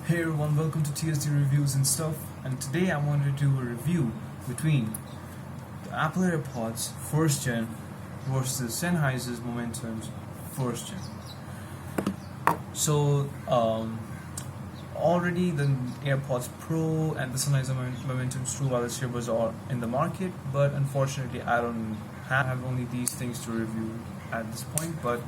Hey everyone, welcome to TSD Reviews and stuff, and today I wanted to do a review between the Apple Airpods 1st Gen versus Sennheiser's Momentum's 1st Gen. So, already the AirPods Pro and the Sennheiser Momentum's True Wireless Earbuds are in the market, but unfortunately I don't have only these things to review at this point, but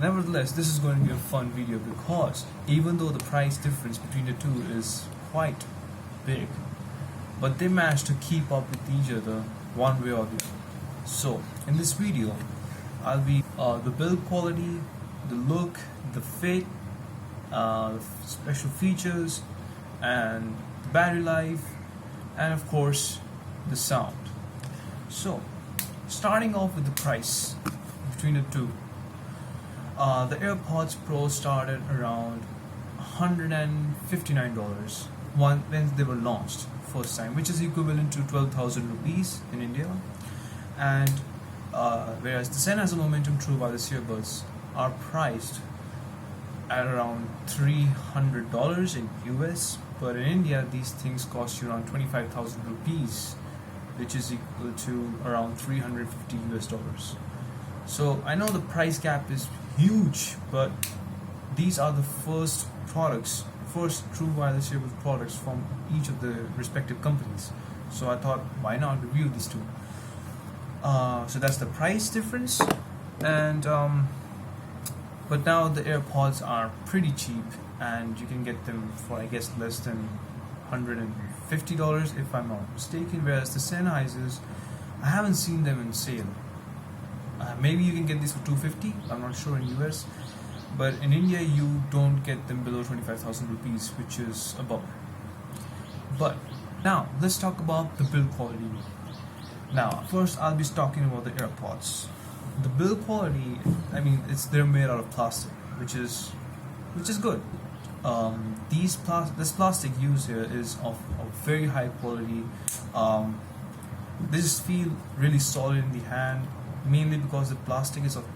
nevertheless, this is going to be a fun video because even though the price difference between the two is quite big, but they managed to keep up with each other one way or the other. So, in this video, I'll be the build quality, the look, the fit, special features, and the battery life, and of course, the sound. So, starting off with the price between the two. The AirPods Pro started around $159 when they were launched first time, which is equivalent to 12,000 rupees in India. And whereas the Sennheiser Momentum True Wireless Earbuds are priced at around $300 in US, but in India these things cost you around 25,000 rupees, which is equal to around 350 US dollars. So I know the price gap is huge, but these are the first true wireless earbud products from each of the respective companies. So I thought, why not review these two? So that's the price difference, and but now the AirPods are pretty cheap, and you can get them for I guess less than $150 if I'm not mistaken. Whereas the Sennheisers, I haven't seen them in sale. Maybe you can get these for $250, I'm not sure in US, but in India you don't get them below 25,000 rupees, which is a bummer. But now let's talk about the build quality. Now first I'll be talking about the AirPods. The build quality, I mean, they're made out of plastic, which is good. This plastic used here is of very high quality. They just feel really solid in the hand, mainly because the plastic is of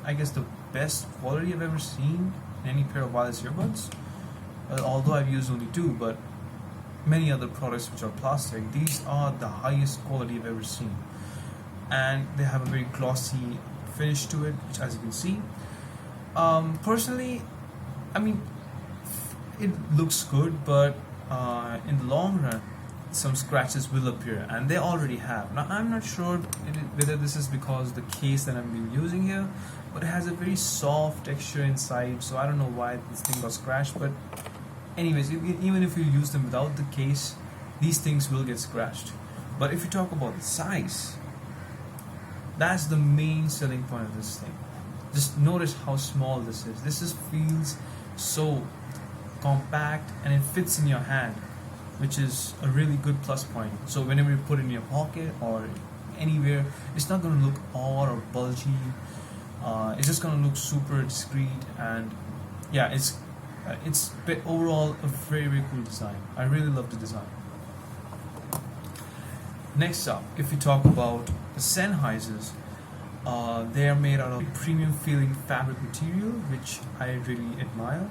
I guess the best quality I've ever seen in any pair of wireless earbuds. Although I've used only two, but many other products which are plastic, these are the highest quality I've ever seen, and they have a very glossy finish to it, which as you can see. Personally, I mean, it looks good, but in the long run some scratches will appear, and they already have. Now I'm not sure whether this is because the case that I'm been using here, but it has a very soft texture inside, so I don't know why this thing got scratched. But anyways, even if you use them without the case, these things will get scratched. But if you talk about the size, that's the main selling point of this thing. Just notice how small this is. This feels so compact, and it fits in your hand, which is a really good plus point. So whenever you put it in your pocket or anywhere, it's not going to look odd or bulgy. It's just going to look super discreet, and yeah, it's overall a very, very cool design. I really love the design. Next up, if we talk about the Sennheisers, they are made out of premium feeling fabric material, which I really admire.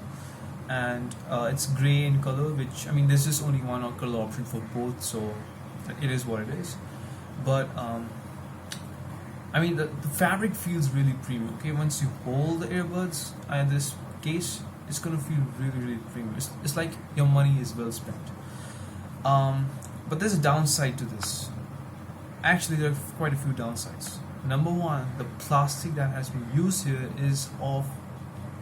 And it's grey in color, which, I mean, there's just only one color option for both, so it is what it is. But I mean, the fabric feels really premium. Okay, once you hold the earbuds in this case, it's gonna feel really, really premium. It's like your money is well spent. But there's a downside to this. Actually, there are quite a few downsides. Number one, the plastic that has been used here is of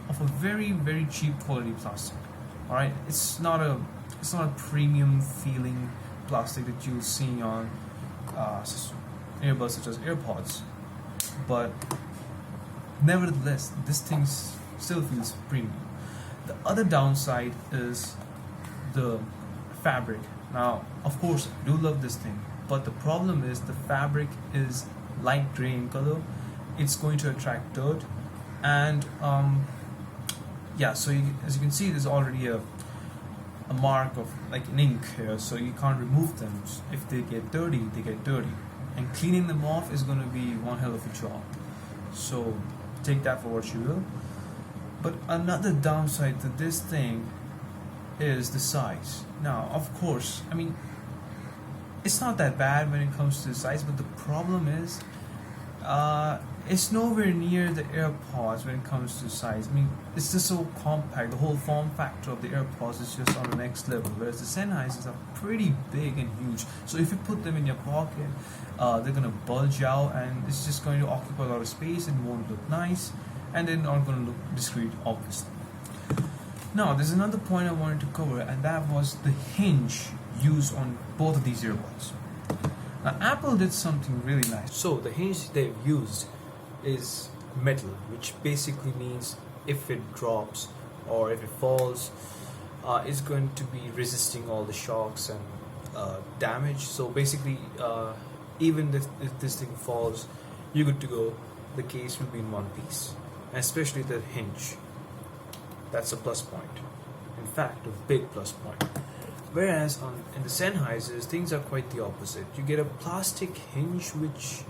a very, very cheap quality plastic. All right, it's not a premium feeling plastic that you'll see on earbuds such as AirPods, but nevertheless this thing still feels premium. The other downside is the fabric. Now of course I do love this thing, but the problem is the fabric is light gray in color. It's going to attract dirt, and yeah, so as you can see, there's already a mark of like an ink here, so you can't remove them. If they get dirty, they get dirty, and cleaning them off is going to be one hell of a job. So take that for what you will. But another downside to this thing is the size. Now, of course, I mean, it's not that bad when it comes to the size, but the problem is it's nowhere near the AirPods when it comes to size. I mean, it's just so compact. The whole form factor of the AirPods is just on the next level, whereas the Sennheisers are pretty big and huge. So if you put them in your pocket, they're gonna bulge out, and it's just going to occupy a lot of space and won't look nice, and they're not gonna look discreet, obviously. Now, there's another point I wanted to cover, and that was the hinge used on both of these earbuds. Now, Apple did something really nice. So, the hinge they've used is metal, which basically means if it drops or if it falls, it's going to be resisting all the shocks and damage. So, basically, even if this thing falls, you're good to go. The case will be in one piece, and especially the hinge. That's a plus point. In fact, a big plus point. Whereas in the Sennheisers, things are quite the opposite. You get a plastic hinge, which,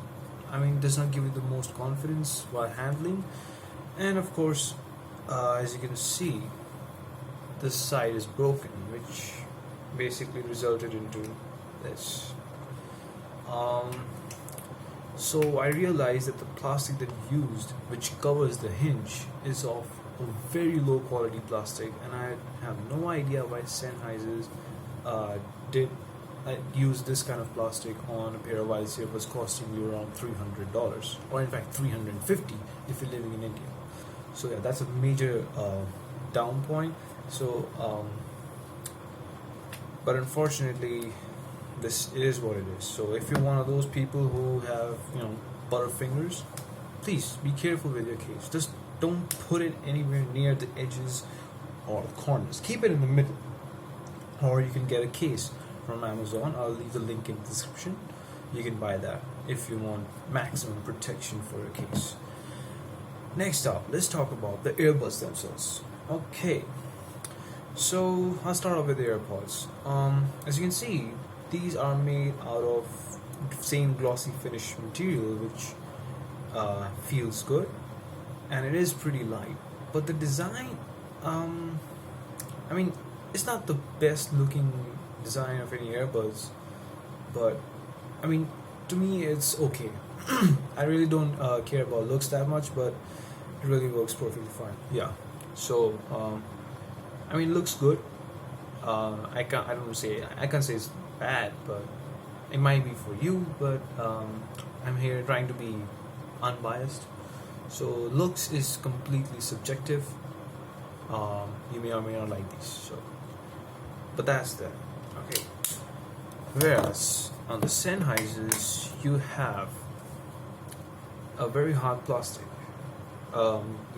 I mean, does not give you the most confidence while handling. And of course, as you can see, this side is broken, which basically resulted into this. So I realized that the plastic that used, which covers the hinge, is of a very low quality plastic, and I have no idea why Sennheisers did use this kind of plastic on a pair of wireless earbuds costing you around $300, or in fact $350 if you're living in India. So yeah, that's a major down point. So but unfortunately, this is what it is. So if you're one of those people who have, butter fingers, please be careful with your case. Just don't put it anywhere near the edges or the corners. Keep it in the middle. Or you can get a case from Amazon. I'll leave the link in the description. You can buy that if you want maximum protection for your case. Next up, let's talk about the earbuds themselves. Okay, so I'll start off with the AirPods. As you can see, these are made out of same glossy finish material, which feels good, and it is pretty light. But the design, I mean, it's not the best looking design of any earbuds, but I mean, to me it's okay. I really don't care about looks that much, but it really works perfectly fine. Yeah, so I mean, looks good. I can't say it's bad, but it might be for you, but I'm here trying to be unbiased. So looks is completely subjective. You may or may not like these, so, but that's that. Okay. Whereas on the Sennheisers, you have a very hard plastic,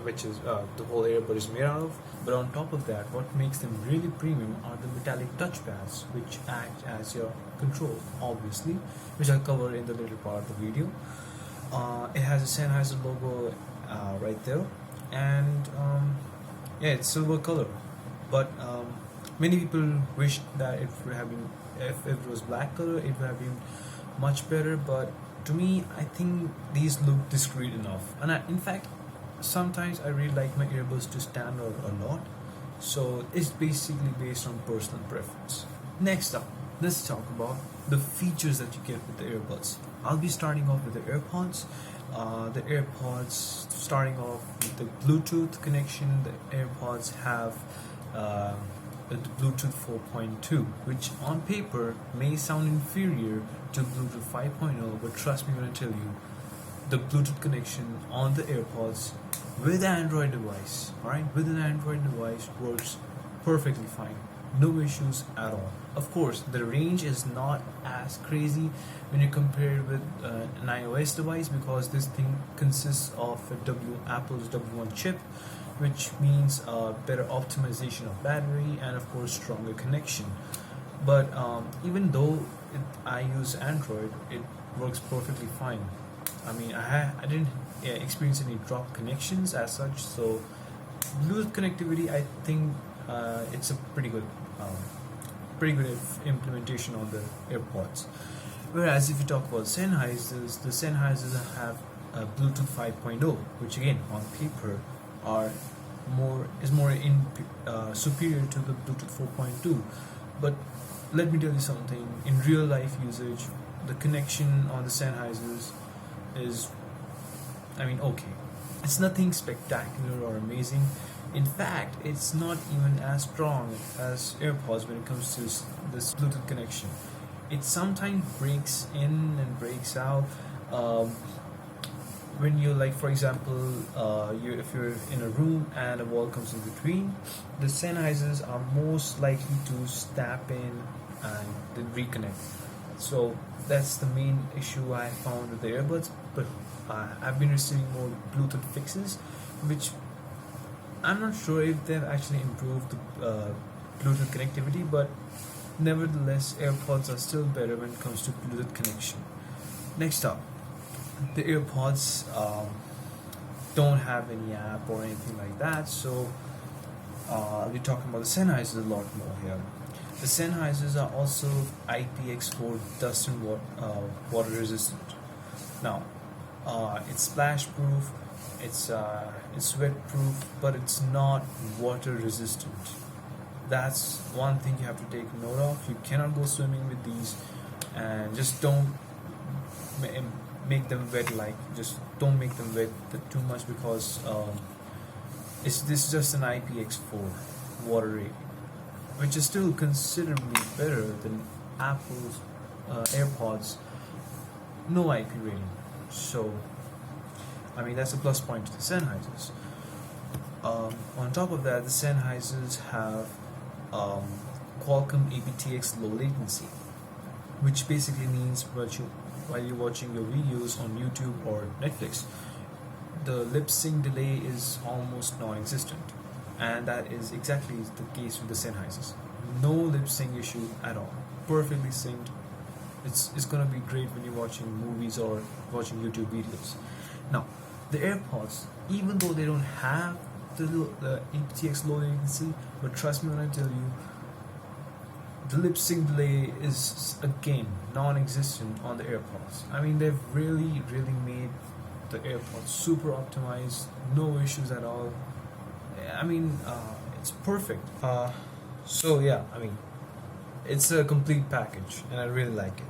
which is the whole earbud is made out of. But on top of that, what makes them really premium are the metallic touchpads, which act as your control, obviously, which I'll cover in the later part of the video. It has a Sennheiser logo right there, and yeah, it's silver color. But many people wish that it would have been, if it was black color, it would have been much better. But to me, I think these look discreet enough, and in fact, sometimes I really like my earbuds to stand out a lot. So it's basically based on personal preference. Next up, let's talk about the features that you get with the earbuds. I'll be starting off with the AirPods. The AirPods, starting off with the Bluetooth connection, the AirPods have the Bluetooth 4.2, which on paper may sound inferior to Bluetooth 5.0, but trust me when I tell you, the Bluetooth connection on the AirPods with an Android device, alright, with an Android device works perfectly fine. No issues at all. Of course, the range is not as crazy when you compare it with an iOS device, because this thing consists of Apple's W1 chip, which means better optimization of battery and of course stronger connection. But even though I use Android, it works perfectly fine. I mean, I didn't experience any drop connections as such, so Bluetooth connectivity, I think it's a pretty good implementation on the AirPods. Whereas if you talk about Sennheisers, the Sennheisers have Bluetooth 5.0, which again on paper are superior to the Bluetooth 4.2. But let me tell you something. In real life usage, the connection on the Sennheisers is, okay. It's nothing spectacular or amazing. In fact, it's not even as strong as AirPods when it comes to this Bluetooth connection. It sometimes breaks in and breaks out. When you, like, for example, if you're in a room and a wall comes in between, the Sennheisers are most likely to snap in and then reconnect. So that's the main issue I found with the earbuds. But I've been receiving more Bluetooth fixes, which I'm not sure if they've actually improved the Bluetooth connectivity, but nevertheless, AirPods are still better when it comes to Bluetooth connection. Next up, the AirPods don't have any app or anything like that, so we're talking about the Sennheisers a lot more here. The Sennheisers are also IPX4 dust and water resistant. Now, it's splash proof, it's wet proof, but it's not water resistant. That's one thing you have to take note of. You cannot go swimming with these, and just don't make them wet. Just don't make them wet too much, because this is just an IPX4 water rating, which is still considerably better than Apple's AirPods no IP rating. So that's a plus point to the Sennheisers. On top of that, the Sennheisers have Qualcomm aptX low latency, which basically means while you're watching your videos on YouTube or Netflix, the lip sync delay is almost non-existent, and that is exactly the case with the Sennheisers. No lip sync issue at all, perfectly synced. It's gonna be great when you're watching movies or watching YouTube videos. Now, the AirPods, even though they don't have the aptX low latency, but trust me when I tell you, the lip sync delay is again non-existent on the AirPods. They've really made the AirPods super optimized, no issues at all. It's perfect. It's a complete package, and I really like it.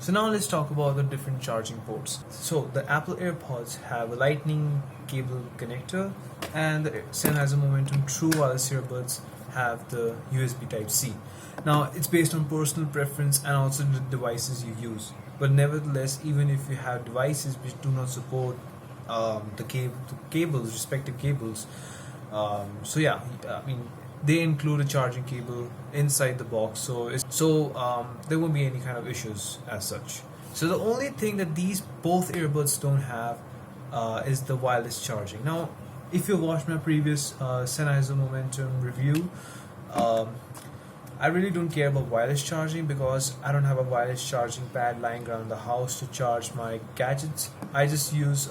So now let's talk about the different charging ports. So the Apple AirPods have a lightning cable connector, and the Sennheiser Momentum True Wireless Earbuds have the USB Type-C. Now, it's based on personal preference and also the devices you use. But nevertheless, even if you have devices which do not support the respective cables, they include a charging cable inside the box, so there won't be any kind of issues as such. So the only thing that these both earbuds don't have is the wireless charging. Now, if you watched my previous Sennheiser Momentum review, I really don't care about wireless charging because I don't have a wireless charging pad lying around the house to charge my gadgets. I just use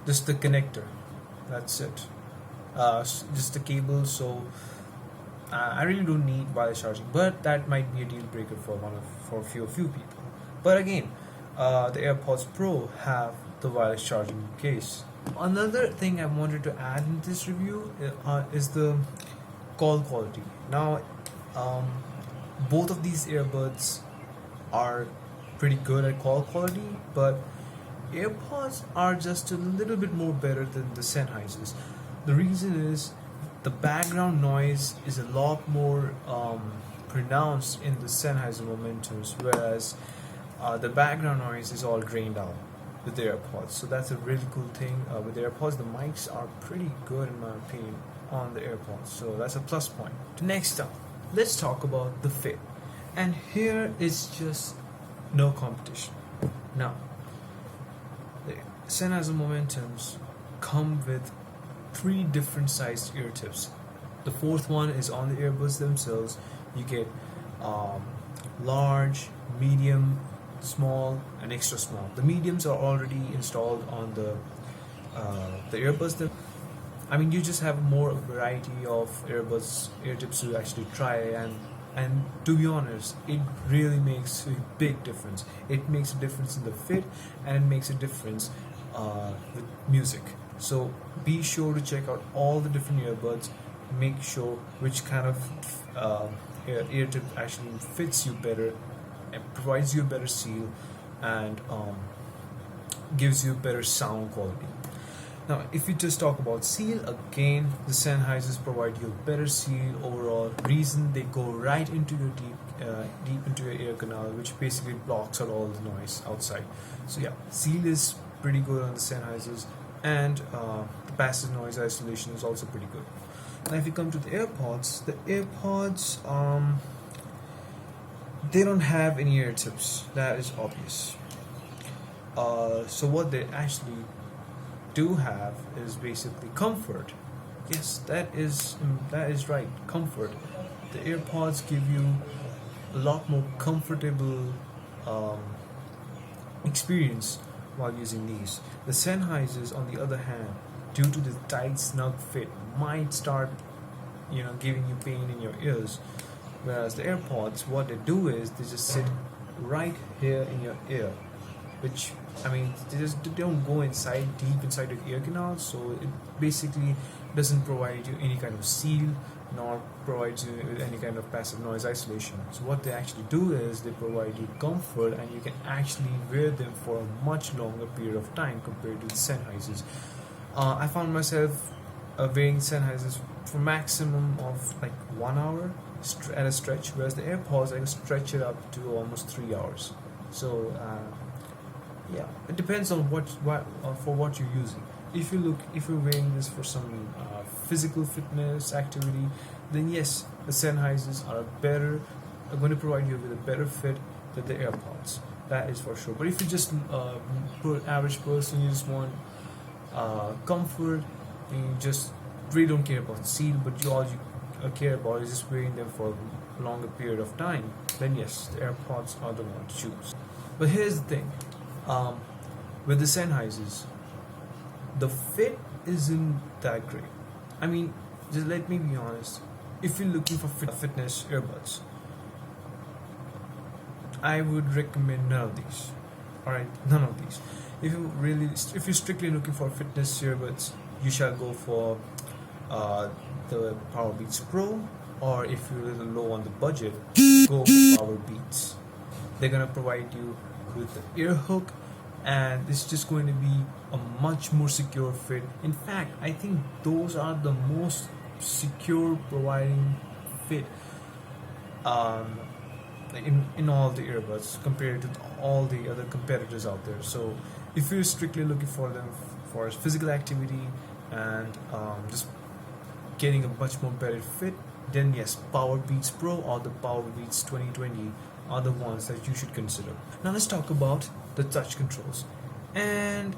just the connector. That's it. Just the cable. So I really don't need wireless charging, but that might be a deal breaker for a few people. But again, the AirPods Pro have the wireless charging case. Another thing I wanted to add in this review is the call quality. Now, both of these earbuds are pretty good at call quality, but AirPods are just a little bit more better than the Sennheisers. The reason is the background noise is a lot more pronounced in the Sennheiser Momentums, whereas the background noise is all drained out with the AirPods. So that's a really cool thing. With the AirPods, the mics are pretty good in my opinion on the AirPods, so that's a plus point. Next up, let's talk about the fit, and here is just no competition. Now, the Sennheiser Momentums come with 3 different sized ear tips. The 4th one is on the earbuds themselves. You get large, medium, small, and extra small. The mediums are already installed on the earbuds. You just have more variety of ear tips to actually try, and to be honest, it really makes a big difference. It makes a difference in the fit, and it makes a difference with music. So be sure to check out all the different earbuds. Make sure which kind of ear tip actually fits you better and provides you a better seal and gives you better sound quality. Now, if we just talk about seal, again, the Sennheisers provide you a better seal overall. Reason they go right into your deep into your ear canal, which basically blocks out all the noise outside. So yeah, seal is pretty good on the Sennheisers, and the passive noise isolation is also pretty good. Now, if you come to the AirPods, they don't have any ear tips. That is obvious. So what they actually do have is basically comfort. Yes, that is right. Comfort. The AirPods give you a lot more comfortable experience while using these. The Sennheisers, on the other hand, due to the tight, snug fit, might start, giving you pain in your ears. Whereas the AirPods, what they do is they just sit right here in your ear, which they don't go deep inside your ear canal, so it basically doesn't provide you any kind of seal nor provides you with any kind of passive noise isolation. So what they actually do is they provide you comfort, and you can actually wear them for a much longer period of time compared to the Sennheisers. I found myself wearing Sennheisers for maximum of like 1 hour at a stretch, whereas the AirPods I can stretch it up to almost 3 hours. So yeah, it depends on for what you're using. If you're wearing this for some physical fitness activity, then yes, the Sennheisers are going to provide you with a better fit than the AirPods. That is for sure. But if you just average person, you just want comfort, and you just really don't care about the seal, but all you care about is just wearing them for a longer period of time, then yes, the AirPods are the one to choose. But here's the thing. With the Sennheisers, the fit isn't that great. Just let me be honest. If you're looking for fitness earbuds, I would recommend none of these. Alright, none of these. If you're strictly looking for fitness earbuds, you shall go for the Powerbeats Pro, or if you're a little low on the budget, go for Powerbeats. They're gonna provide you with the ear hook, and it's just going to be a much more secure fit. In fact, I think those are the most secure providing fit in all the earbuds compared to all the other competitors out there. So if you're strictly looking for them for physical activity and just getting a much more better fit, then yes, Powerbeats Pro or the Powerbeats 2020 are the ones that you should consider. Now let's talk about the touch controls, and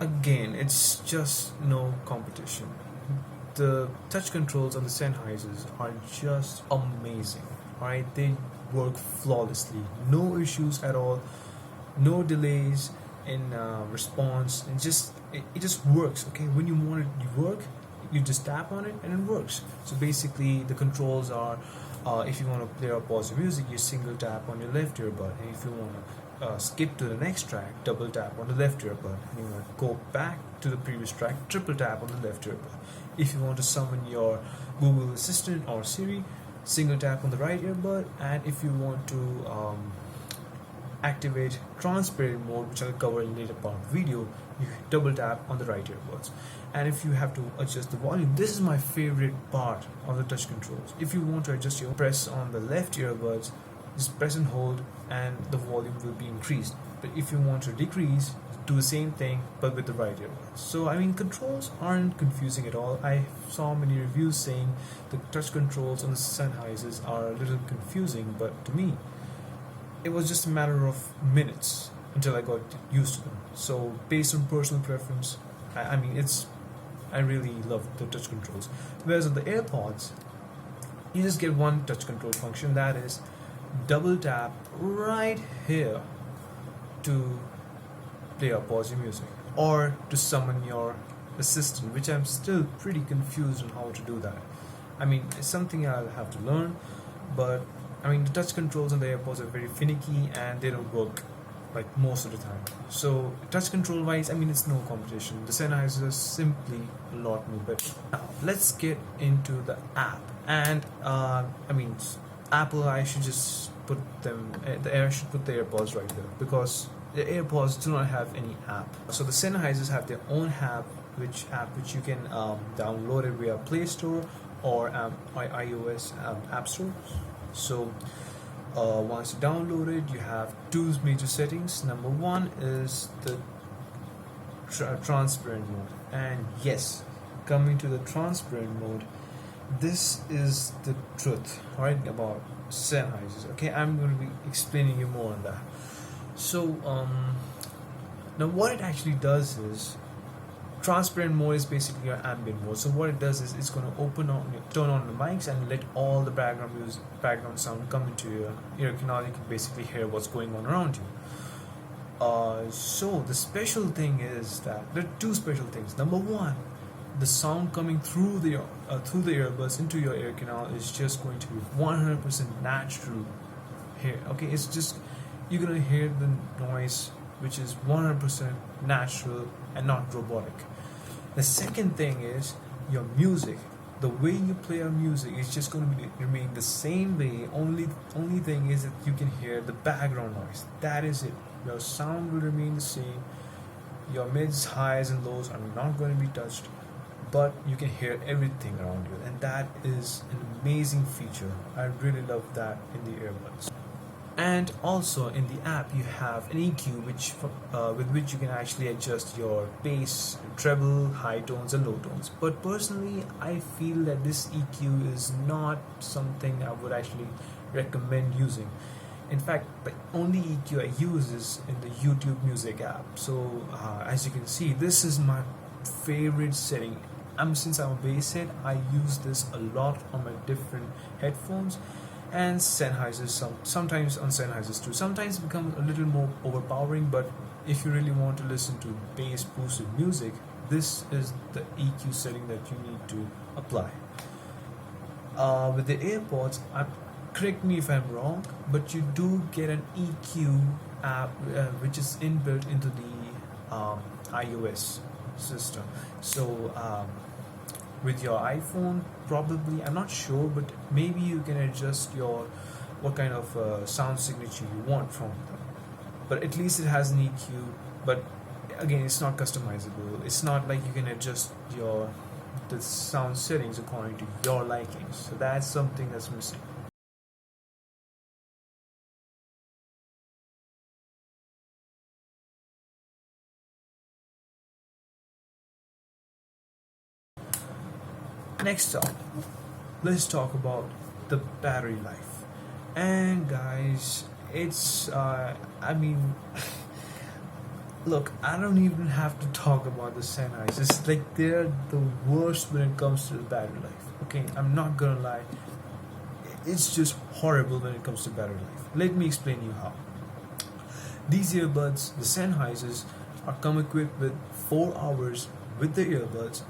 again, it's just no competition. The touch controls on the Sennheisers are just amazing. Alright, they work flawlessly, no issues at all, no delays in response, and it just works. Okay, when you want it to work, you just tap on it and it works. So basically, the controls are, if you want to play or pause your music, you single tap on your left earbud, and if you want to skip to the next track, double tap on the left earbud, and you want to go back to the previous track, triple tap on the left earbud. If you want to summon your Google Assistant or Siri, single tap on the right earbud, and if you want to activate transparent mode, which I'll cover in later part of the video, you double tap on the right earbuds. And if you have to adjust the volume, this is my favorite part of the touch controls. If you want to adjust your press on the left earbuds, just press and hold and the volume will be increased. But if you want to decrease, do the same thing but with the right earbuds. So controls aren't confusing at all. I saw many reviews saying the touch controls on the Sennheisers are a little confusing, but to me it was just a matter of minutes until I got used to them. So based on personal preference, I really love the touch controls. Whereas on the AirPods, you just get one touch control function, that is double tap right here to play or pause your music, or to summon your assistant, which I'm still pretty confused on how to do that. It's something I'll have to learn, but the touch controls on the AirPods are very finicky and they don't work like most of the time. So touch control wise, I mean, it's no competition. The Sennheiser is simply a lot more better. Now let's get into the app. And I mean, Apple, I should just put them. The Air should put the AirPods right there, because the AirPods do not have any app. So the Sennheisers have their own app, which you can download it via Play Store or iOS App Store. So once you download it, you have two major settings. Number one is the transparent mode, and yes, coming to the transparent mode, this is the truth, right, about Sennheisers. Okay, I'm going to be explaining you more on that. So now what it actually does is, transparent mode is basically your ambient mode. So what it does is it's going to turn on the mics and let all the background sound come into your ear canal. You can basically hear what's going on around you. So the special thing is that there are two special things. Number one, the sound coming through the earbuds into your ear canal is just going to be 100% natural here. Okay, it's just, you're gonna hear the noise which is 100% natural and not robotic. The second thing is your music. The way you play your music is just going to remain the same way. Only thing is that you can hear the background noise. That is it. Your sound will remain the same. Your mids, highs, and lows are not going to be touched, but you can hear everything around you, and that is an amazing feature. I really love that in the earbuds. And also in the app you have an EQ with which you can actually adjust your bass, treble, high tones and low tones. But personally, I feel that this EQ is not something I would actually recommend using. In fact, the only EQ I use is in the YouTube Music app. So as you can see, this is my favorite setting. Since I'm a bass head, I use this a lot on my different headphones and Sennheisers, sometimes on Sennheisers too. Sometimes it becomes a little more overpowering, but if you really want to listen to bass boosted music, this is the EQ setting that you need to apply. With the AirPods, correct me if I'm wrong, but you do get an EQ app which is inbuilt into the iOS system. So with your iPhone, probably, I'm not sure, but maybe you can adjust what kind of sound signature you want from them. But at least it has an EQ, but again, it's not customizable. It's not like you can adjust the sound settings according to your likings. So that's something that's missing. Next up, let's talk about the battery life. And guys, it's I mean look, I don't even have to talk about the Sennheiser. It's like they're the worst when it comes to the battery life. Okay, I'm not gonna lie, it's just horrible when it comes to battery life. Let me explain you how. These earbuds, the Sennheisers, come equipped with 4 hours with the earbuds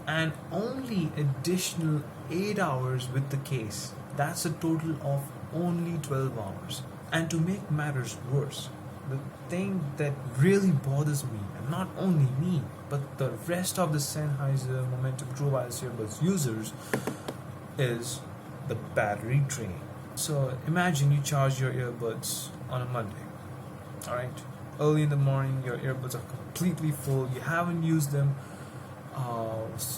and only additional 8 hours with the case. That's a total of only 12 hours. And to make matters worse, the thing that really bothers me, and not only me, but the rest of the Sennheiser Momentum True Wireless Earbuds users, is the battery drain. So imagine you charge your earbuds on a Monday. Alright, early in the morning, your earbuds are completely full. You haven't used them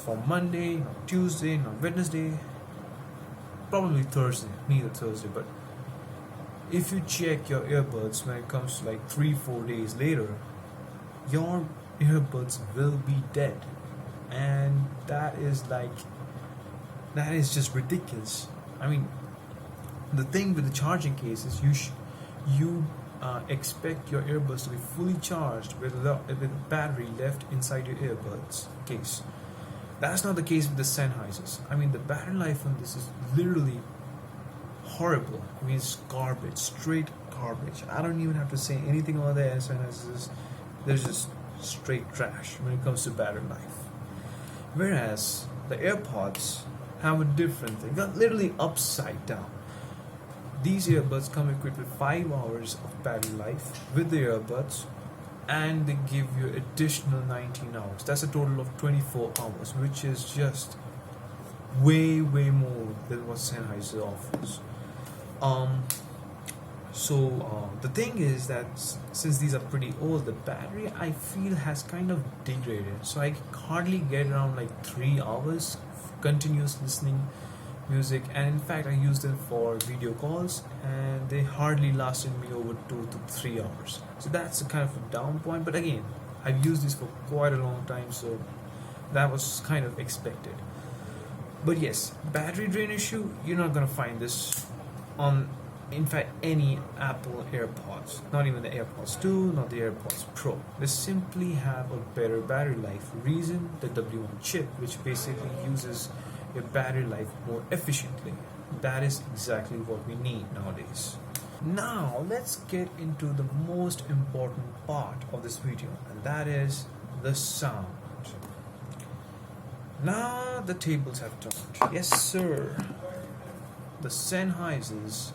for Monday, not Tuesday, not Wednesday, probably Thursday, neither Thursday. But if you check your earbuds when it comes to like 3-4 days later, your earbuds will be dead, and that is just ridiculous. I mean, the thing with the charging case is you expect your earbuds to be fully charged with battery left inside your earbuds case. That's not the case with the Sennheisers. I mean, the battery life on this is literally horrible. I mean, it's garbage, straight garbage. I don't even have to say anything about the Sennheisers. They're just straight trash when it comes to battery life. Whereas the AirPods have a different thing. They're literally upside down. these earbuds come equipped with 5 hours of battery life with the earbuds, and they give you additional 19 hours. That's a total of 24 hours, which is just way more than what Sennheiser offers. The thing is that since these are pretty old, the battery I feel has kind of degraded. So I hardly get around like 3 hours continuous listening music, and in fact I use them for video calls, and they hardly lasted me over 2 to 3 hours. So that's a kind of a down point. But again, I've used this for quite a long time, so that was kind of expected. But yes, battery drain issue, you're not gonna find this on, in fact, any Apple AirPods. Not even the AirPods 2, not the AirPods Pro. They simply have a better battery life. Reason, the W1 chip, which basically uses your battery life more efficiently. That is exactly what we need nowadays. Now let's get into the most important part of this video, and that is the sound. Now the tables have turned. Yes sir, the Sennheisers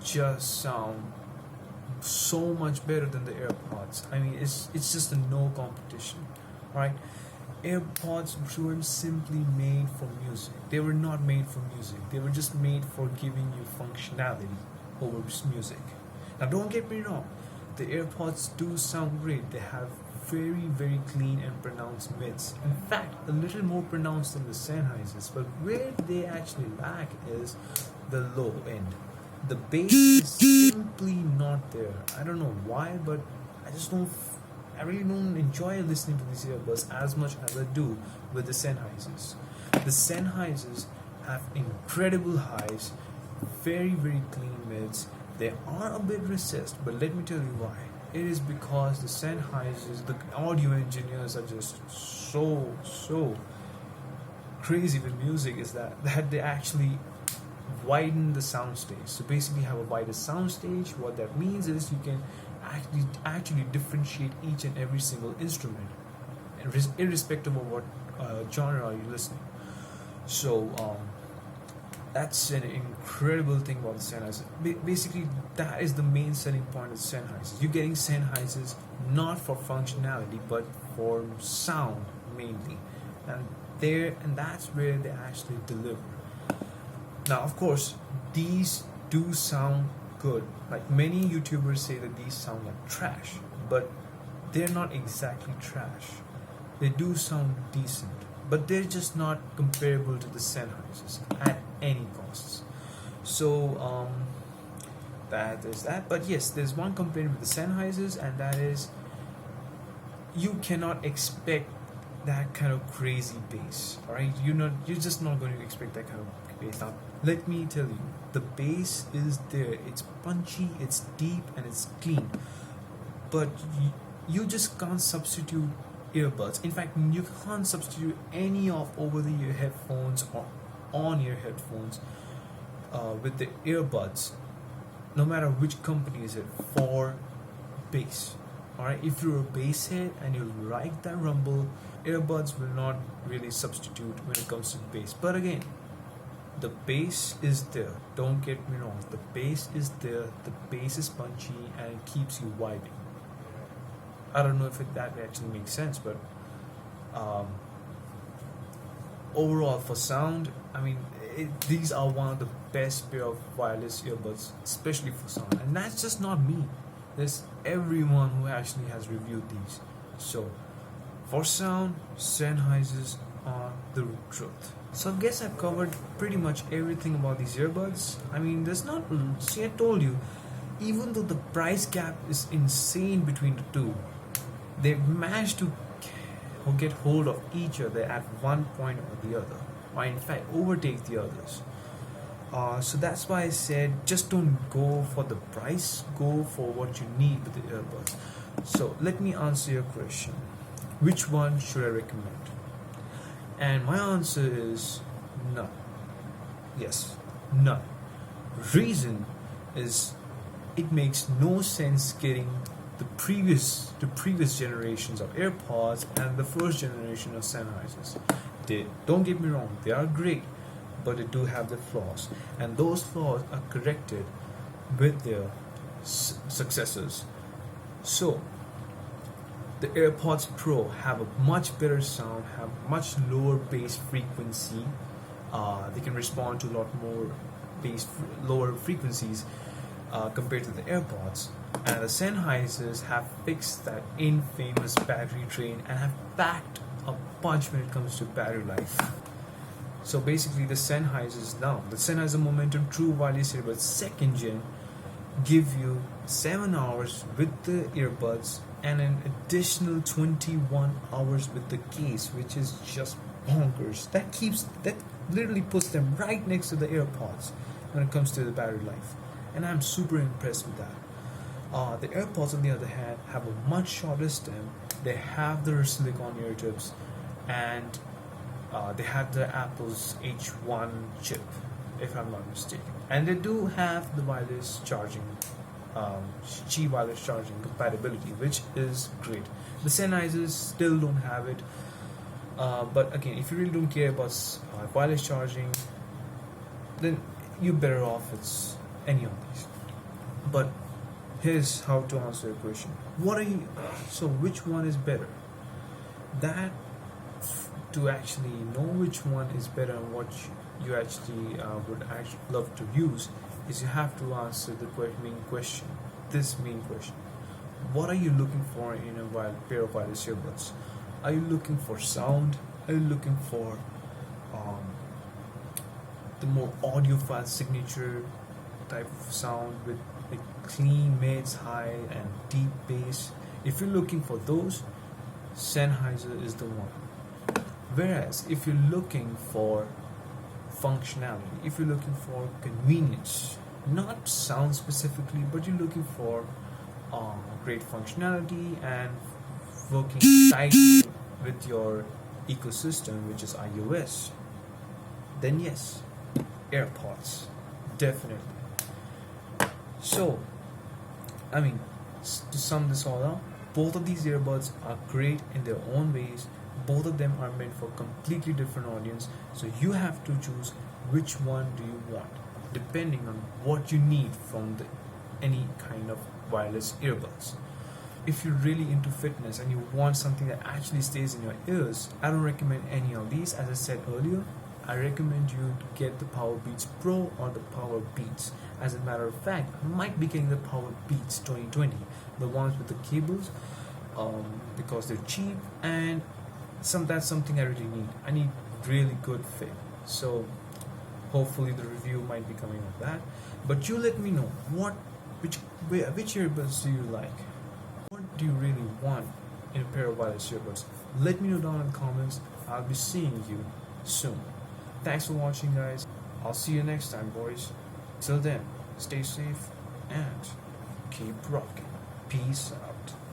just sound so much better than the AirPods. I mean, it's just a no competition, right? AirPods were simply made for music. They were not made for music. They were just made for giving you functionality over music. Now don't get me wrong, the AirPods do sound great. They have very clean and pronounced mids. In fact, a little more pronounced than the Sennheisers. But where they actually lack is the low end. The bass is simply not there. I don't know why, but I really don't enjoy listening to these earbuds as much as I do with the Sennheisers. The Sennheisers have incredible highs, very clean mids. They are a bit recessed, but let me tell you why. It is because the Sennheisers, the audio engineers are just so crazy with music, is that they actually widen the soundstage. So basically have a wider soundstage. What that means is you can actually differentiate each and every single instrument, irrespective of what genre you're listening. So that's an incredible thing about the Sennheiser. Basically, that is the main selling point of Sennheisers. You're getting Sennheisers not for functionality, but for sound mainly, and that's where they actually deliver. Now, of course, these do sound good. Like many YouTubers say that these sound like trash, but they're not exactly trash. They do sound decent, but they're just not comparable to the Sennheisers at any costs. So that is that. But yes, there's one complaint with the Sennheisers, and that is you cannot expect that kind of crazy bass. Alright, you're just not going to expect that kind of bass. Now, let me tell you, the bass is there. It's punchy, it's deep, and it's clean. But you just can't substitute earbuds. In fact, you can't substitute any of over-the-ear headphones or on-ear headphones with the earbuds, no matter which company is it, for bass. Alright, if you're a bass head and you like that rumble, earbuds will not really substitute when it comes to bass. But again, the bass is there. Don't get me wrong. The bass is there. The bass is punchy and it keeps you vibing. I don't know if that actually makes sense, but overall for sound, I mean, these are one of the best pair of wireless earbuds, especially for sound. And that's just not me. There's everyone who actually has reviewed these. So for sound, Sennheisers are the truth. So I guess I've covered pretty much everything about these earbuds. I mean, there's not, see, I told you, even though the price gap is insane between the two, they've managed to get hold of each other at one point or the other, or in fact overtake the others. So that's why I said just don't go for the price, go for what you need with the earbuds. So let me answer your question. Which one should I recommend? And my answer is none. Yes, none. Reason is it makes no sense getting the previous generations of AirPods and the first generation of Sennheisers. Don't get me wrong, they are great, but they do have their flaws, and those flaws are corrected with their successors. So the AirPods Pro have a much better sound, have much lower bass frequency. They can respond to a lot more lower frequencies compared to the AirPods. And the Sennheisers have fixed that infamous battery drain and have packed a punch when it comes to battery life. So basically, the Sennheiser Momentum True Wireless Earbuds 2nd Gen give you 7 hours with the earbuds and an additional 21 hours with the case, which is just bonkers. That literally puts them right next to the AirPods when it comes to the battery life, and I'm super impressed with that. The AirPods, on the other hand, have a much shorter stem. They have their silicone ear tips, and they have the Apple's H1 chip, if I'm not mistaken. And they do have the wireless charging, Qi wireless charging compatibility, which is great. The Sennheisers still don't have it, but again, if you really don't care about wireless charging, then you're better off with any of these. But here's how to answer your question. So which one is better? That to actually know which one is better and what you actually would actually love to use is you have to answer the main question. What are you looking for in a pair of wireless earbuds? Are you looking for sound? Are you looking for the more audiophile signature type of sound with clean mids, high and deep bass? If you're looking for those, Sennheiser is the one. Whereas if you're looking for functionality, if you're looking for convenience, not sound specifically, but you're looking for great functionality and working tightly with your ecosystem, which is iOS, then yes, AirPods, definitely. So, to sum this all up, both of these earbuds are great in their own ways. Both of them are meant for completely different audience. So you have to choose which one do you want, depending on what you need from any kind of wireless earbuds. If you're really into fitness and you want something that actually stays in your ears, I don't recommend any of these. As I said earlier, I recommend you to get the Power Beats Pro or the Power Beats. As a matter of fact, I might be getting the Power Beats 2020, the ones with the cables, because they're cheap and that's something I really need. I need really good fit. So hopefully the review might be coming of that. But you let me know which earbuds do you like? What do you really want in a pair of wireless earbuds? Let me know down in the comments. I'll be seeing you soon. Thanks for watching, guys. I'll see you next time, boys. Till then, stay safe and keep rocking. Peace out.